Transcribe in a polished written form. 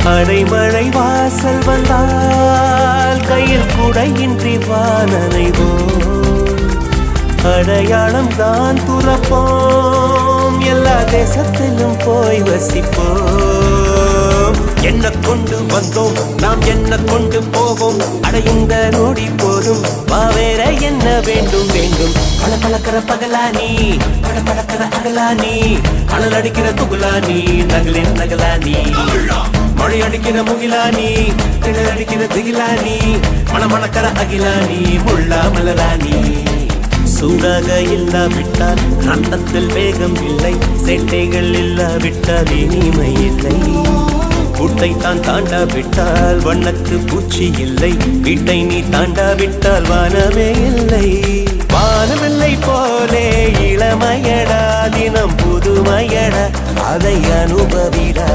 அடைமழை வாசல் வந்தால் கையில் குடையின்றி வானனைவோம். அடையாளம் தான் துறப்போம், எல்லா தேசத்திலும் போய் வசிப்போம். என்ன கொண்டு வந்தோம் நாம், என்ன கொண்டு போவோம், அடையுந்த நோடி போதும். வேற என்ன வேண்டும் வேண்டும். பல பழக்கிற பகலானி, பட பழக்கிற அகலானி, அனல் அடிக்கிற துகுலானி, நகலின் நகலானி, மழை அடிக்கிற முகிலானி, கிணல் அடிக்கிற திகிலானி, மணமணக்கிற அகிலானி, முள்ளா மலராணி. சூடாக இல்லாவிட்டால் அந்தத்தில் வேகம் இல்லை, சேட்டைகள் இல்லாவிட்டால் இனிமை இல்லை. கூட்டை தான் தாண்டாவிட்டால் வண்ணத்து பூச்சி இல்லை, வீட்டை நீ தாண்டாவிட்டால் வானமே இல்லை. வானமில்லை போலே இளமையடா, தினம் புதுமையடா, அதை அனுபவிடா.